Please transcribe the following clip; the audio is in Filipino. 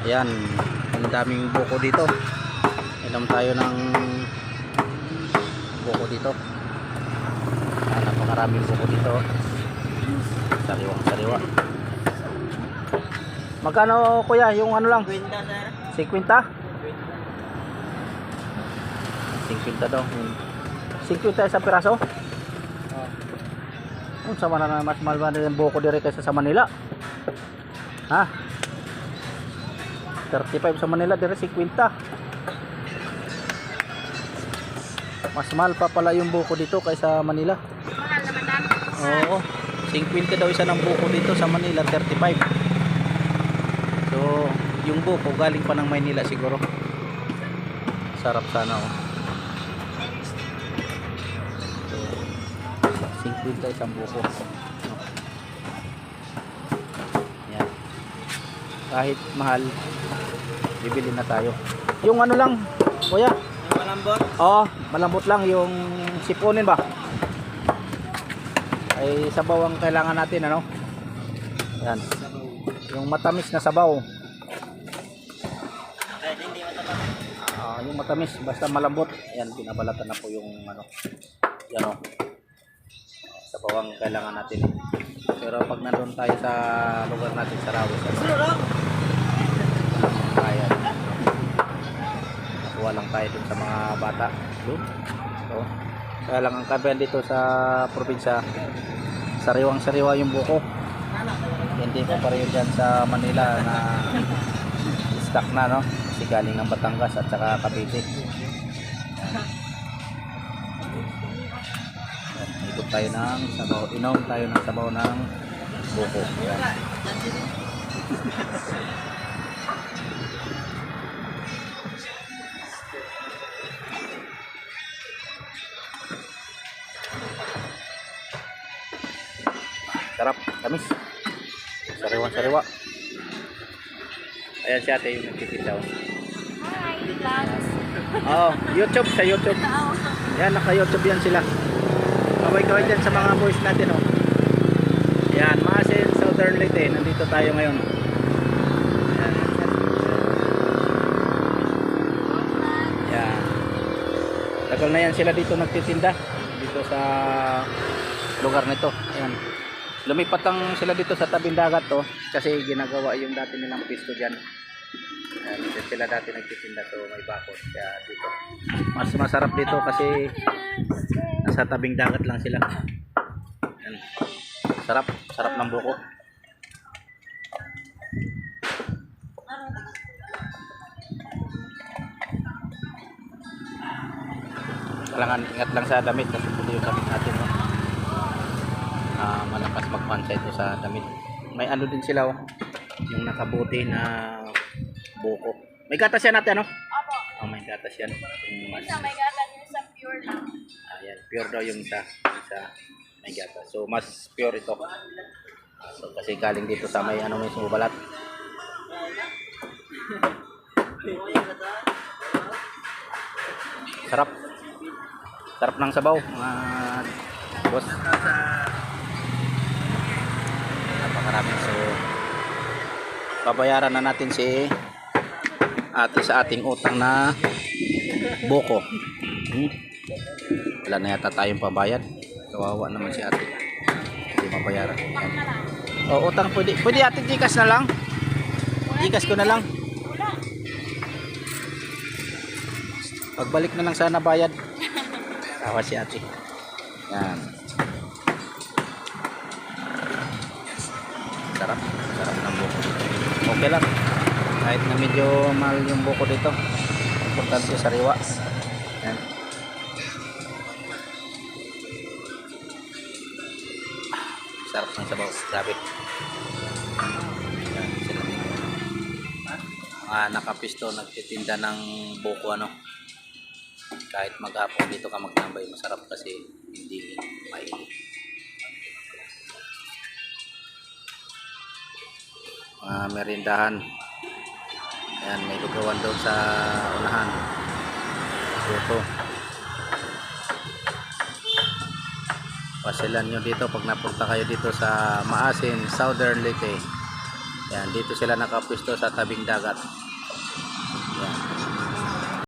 Ayan, ang daming buko dito. Inom tayo ng buko dito. Ayan, napakaraming buko dito. Sariwang sariwa. Magkano kuya yung ano lang? 50 sir. 50 daw. 50 isang piraso? Oh, sama na mas mahal ba yung buko dire kaysa sa Manila? Ha? 35 sa Manila, dire 50. Mas mahal pa pala yung buko dito kaysa Manila. Mahal naman dami. Oo. 50 daw isa ng buko dito sa Manila, 35. So, yung buko galing pa ng Maynila siguro. Sarap sana oh. So, 50 isang buko. Yan. Kahit mahal, bibili na tayo. Yung ano lang, kuya? Yung malambot? Oo, malambot lang yung sipunin ba? Ay sabaw ang kailangan natin ano? Yan. Yung matamis na sabaw. Kahit hindi matapang. Yung matamis basta malambot. Yan binabalatan na po yung ano. Yan oh. Sabaw ang kailangan natin. Pero pag nandoon tayo sa lugar natin sa Rawis, kaya nakuha lang tayo dun sa mga bata dun. So, kaya lang ang kabayan dito sa probinsya, sariwang sariwa yung buko. Hindi pa pareho dyan sa Manila na stock na no, kasi galing ng Batangas at saka Cavite. Ikot tayo ng sabaw, inom tayo ng sabaw ng buko. Yan. Sarap, tamis. Sariwa-sariwa. Ayan si ate yung nagtitinda. Hi, vlogs. Oh, YouTube, sa YouTube. Yan, naka-YouTube yan sila. Kaway-kaway dyan sa mga boys natin oh. Yan, Maasin, Southern Leyte. Nandito tayo ngayon. Yan. Yan. Tagal na yan sila dito nagtitinda. Dito sa lugar nito. Yan. Lumipat lang sila dito sa tabing dagat to kasi ginagawa yung dati nilang pisto dyan. Dito sila dati nagtitinda so may bakod kaya dito mas masarap dito kasi nasa tabing dagat lang sila. Yan. Sarap ng buko. Kailangan ingat lang sa damit kasi ito yung damit natin no? Malakas magpansay ito sa damit. May ano din sila oh, yung nakabuti na buko. May gatas yan natin ano? Opo. Oh, may gatas yan. Isa may gatan yung sa pure lang. Ayan, pure daw yung isa may gatas. So mas pure ito. So kasi galing dito sa may ano may sumubalat. Sarap. Sarap ng sabaw, mga boss. Napakaraming. So babayaran na natin si ate sa ating utang na buko. Wala na yata tayong pambayad. Kawawa naman si ate. Hindi mabayaran. O utang pwede. Pwede ate Gcash na lang. Gcash ko na lang. Pagbalik na lang sana bayad. Kawa si ate. Yan. Sarap. Sarap ng buko. Okay lang. Kahit na medyo mahal yung buko dito. Importante sariwa. Yan. Sarap ng sabaw. Grabe. Yan. Sila dito. Nakapisto. Nagtitinda ng buko ano. Kahit maghapon dito ka magtambay. Masarap kasi hindi mainit. Merindahan. Ayan, may lugawan doon sa unahan. Soto. Pasilan nyo dito pag napunta kayo dito sa Maasin, Southern Leyte. Yan, dito sila nakapwesto sa tabing dagat.